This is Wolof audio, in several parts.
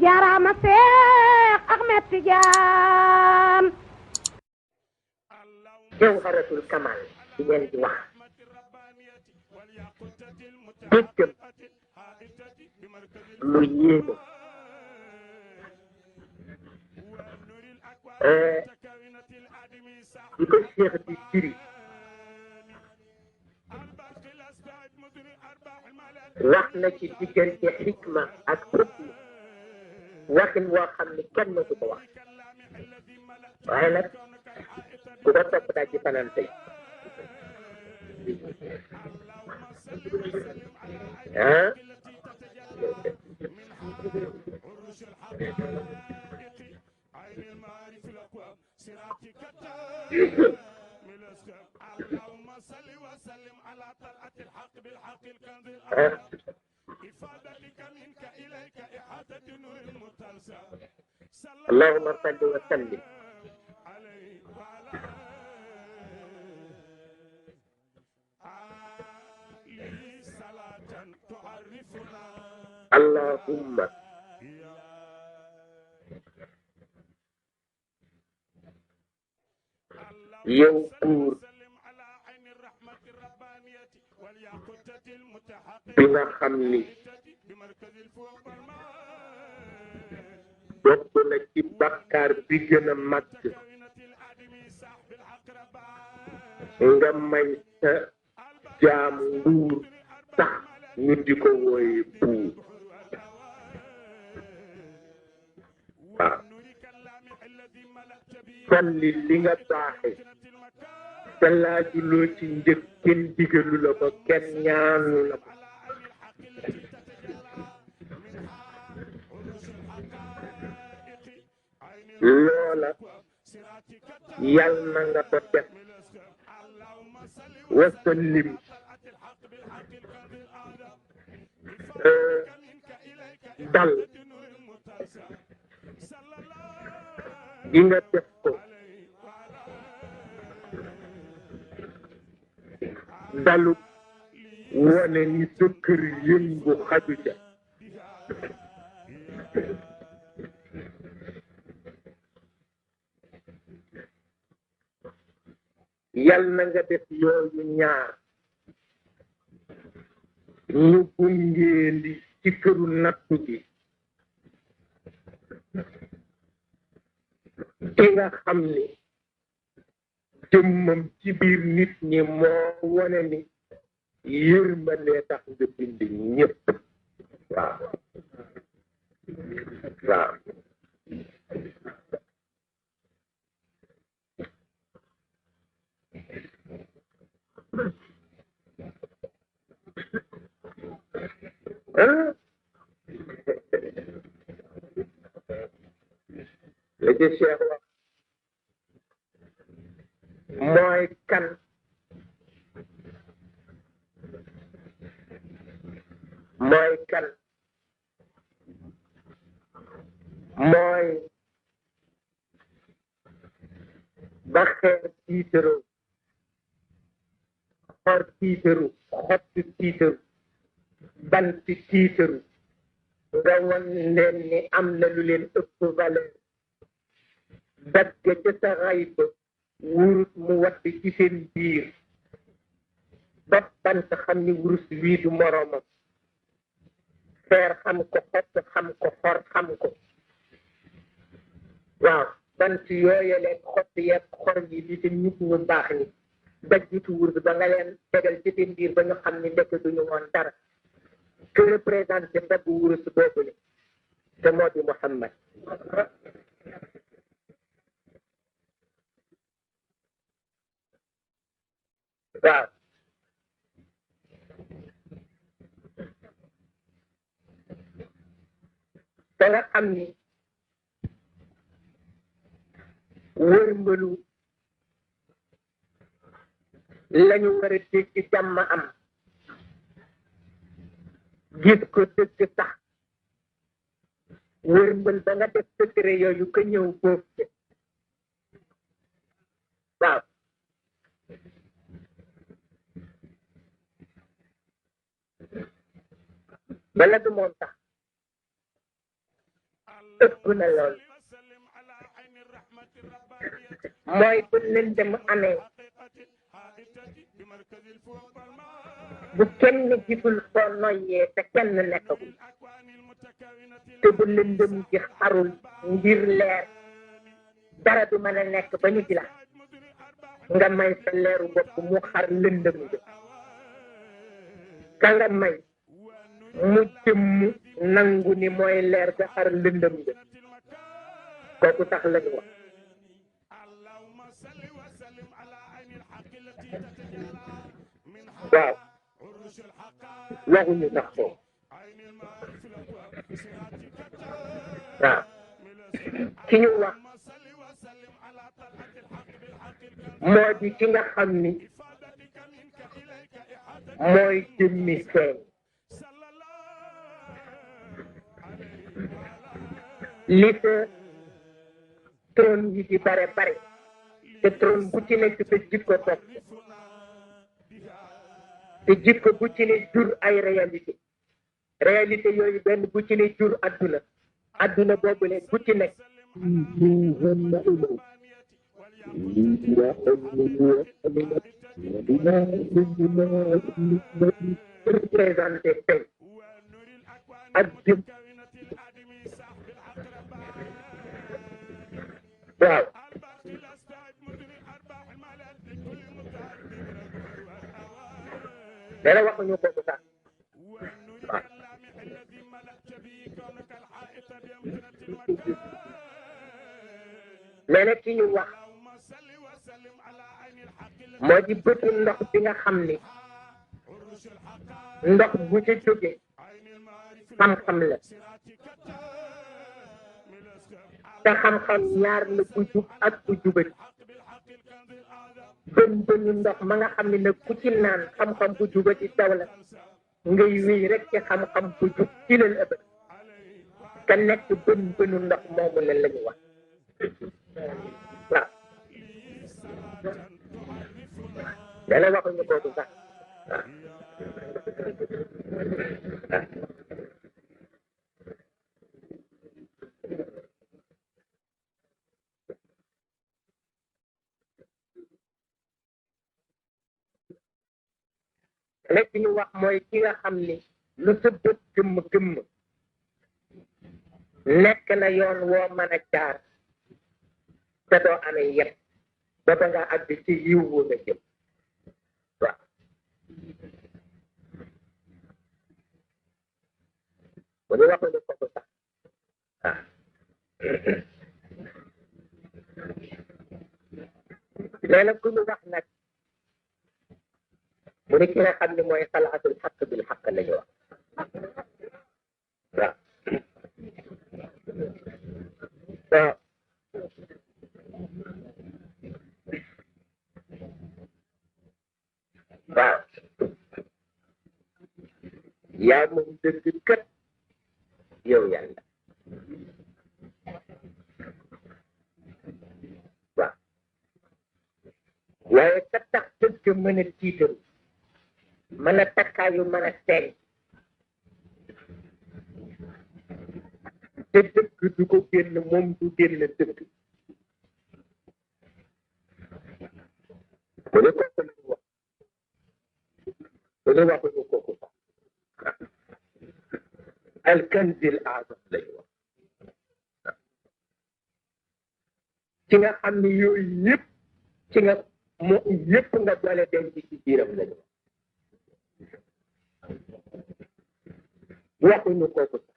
jaaraama Seex Ahmed Tijaan jawharatul kamal di ngeen di wax déggam lu yéeme di ko Cheikh di firi wax na ci diggante xikma ak xukma waxin woo xam ni kenn du ko wax waaye nag ku ko topp daal ci fanaan tey ah اللهم صل وسلم اللهم yow buur bi nga xam ni bokk na ci bakkaar bi gën a màgg nga may sa jaam nguur tax ñu di ko wooye buur waaw solli li nga baaxe te laajuloo ci njëg kenn digalu la ko kenn ñaanu la ko loola yal na nga ko def wasallim dal gi nga def ko dalu wane ni sa kër yëngu xaju ca yal na nga def yooyu ñaar ñu gungeeli ci këru nattu gi ki nga xam ni jëmmam ci biir nit ñi moo wane ni yërmande tax nga bind ñëpp waaw waaw la ci Cheikh wax mooy kan mooy ba xeer tiitaru xor tiitaru xotti tiitaru bant tiitaru nga wan leen ni am na lu leen ëpp valeur dagg ca sa xayba wurus mu wadd ci seen biir ba bant xam ni wurus wii du moroomam xeer xam ko xott xam ko xor xam ko waaw bant yooyaleen xott yeeg xor yi li te nit ñu baax ni daggitu wurus ba nga leen tegal ci seen biir ba ñu xam ni ndekk duñu woon dara que représenté ndagg wurus boobule te moo di Muhammad waaw te nga xam ni wërmbalu lañu war a dégg ci jàmm am gis ko dëgg tax wërmbal ba nga def secret yooyu ko ñëw boobu waaw bala du moom tax ëpp na lool mooy bu lëndëm amee bu kenn gisul foo noyyee te kenn nekkagul te bu lëndëm gi xarul ngir leer dara du mën a nekk ba ñu di la nga may sa leeru bopp mu xar lëndëm gi ka nga may mu jëmm nangu ni mooy leer ga xar lëndëm gi kooku tax la ñu wax waaw waxuñu sax foofu waaw ki ñu wax moo di ki nga xam ni mooy jëmmi feeñ li sa trône yi di bare bare te trône bu ci nekk sa jikko topp te jikko bu ci ne jur ay réalité yooyu benn bu ci ne jur adduna boobule bu ci nekk représenté tey ak jëm waaw dara waxuñu ko sax waaw léeg-léeg ki ñu wax moo di bëtu ndox bi nga xam ni ndox bu ca jóge xam-xam la te xam-xam ñaar la bu jub ak bu jubati bënu ndox ma nga xam ne nag ku ci naan xam-xam bu jubati taw la ngay wéy rek ci xam-xam bu jub ci leen ëppal te nekk bënu ndox moomu la ñu wax waaw dana waxuñu kooku sax waaw lépp ñu wax mooy ki nga xam ni lu sa bët gëmm nekk na yoon woo mën a jaar te doo amee yëpp ba ba nga àgg ci yiw wu nga jëm waaw bu ñu waxuñu kooku sax waaw léeg-léeg ku ñu wax nag mu ne ki nga xam ne mooy xalaatul xaq bil xaq la ñu wax waaw waaw waaw yaa moom dëgg kat yow yàlla waaw waaye ka tax dëgg mën a tiitaru mën a takkaayu mën a teeñ te dëgg du ko génn moom du génn dëgg bu ne kooku lañu wax bu ne waxuñu kooku sax alkanzil azam lañu wax ci nga xam ne yooyu yëpp ci nga moo yëpp nga doole denc ci biiram lañu wax waxuñu kooku sax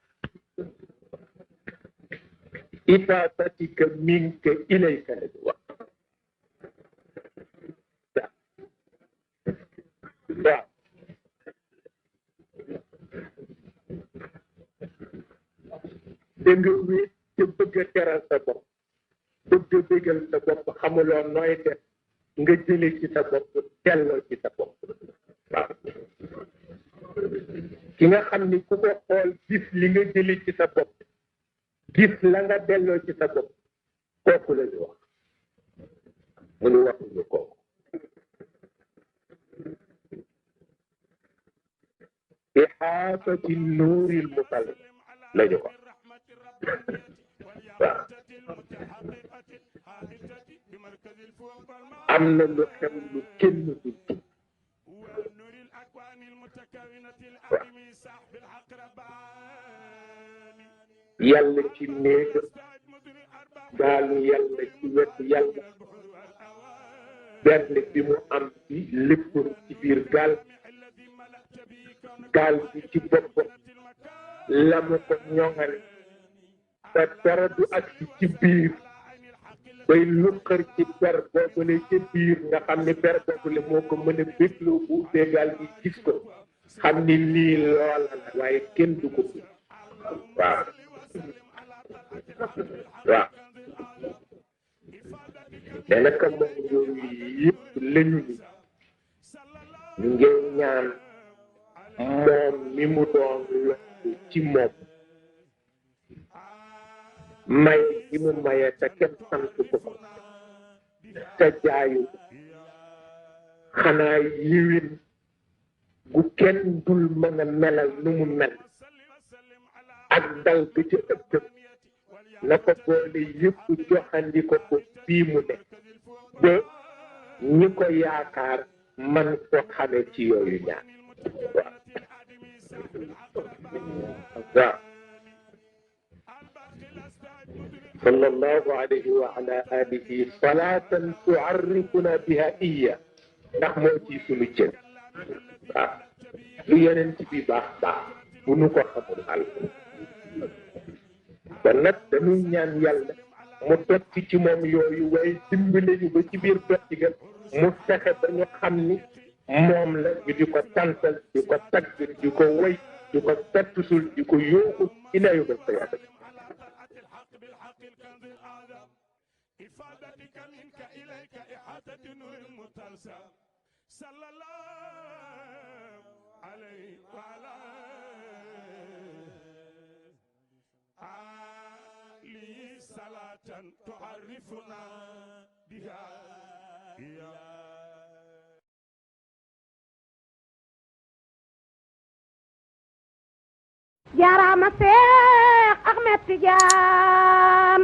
itaasatika minka ilayka lañu wax waaw da nga wéet te bëgg a teral sa bopp bëgg a bégal sa bopp xamuloo nooy def nga jële ci sa bopp delloo ci sa bopp waaw ki nga xam ni ku ko xool gis li nga jële ci sa bopp gis la nga delloo ci sa bopp kooku la ñu wax mu ñu waxuñu kooku إحاطة النور المطلق لا يقع waaw am na lu xew lu kenn du tudd yàlla ci néegam gaalu yàlla ci wetu yàlla benn bi mu am ci lépp ci biir gaal gaal bi ci boppam la mu ko ñoŋale te dara du agsi ci biir bay luqar ci per boobule ci biir nga xam ni per boobule moo ko mën a bégloo bu ubbee gaal gi gis ko xam ni lii loola la waaye kenn du ko fi waaw waaw mais naka moom yooyu yëpp lañu ni ñu ngi ñaan moom mi mu doon lokku ci moom may gi mu maye te kenn sant ko ko te jaayu xanaa yiwin gu kenn dul mën a melal nu mu mel ak dal bi ci ëpp na ko boole yëpp joxandi ko ko fii mu ne ba ñi ko yaakaar man ko xame ci yooyu ñaar waaw waaw sallallahu alayhi wa ala alihi salatan tuarrifuna biha iya ndax moo ci sunu cër waaw lu yeneen ci bi baax baax bu nu ko xamul al ba nag dañuy ñaan yàlla mu dotti ci moom yooyu waaye dimbale ñu ba ci biir dotti ga mu fexe ba ñu xam ni moom la ñu di ko tantal di ko tagg di ko woy di ko pettusul di ko yooxu ila yu ko yàlla تعرفنا بها jaaraama Seex Ahmed Tijaan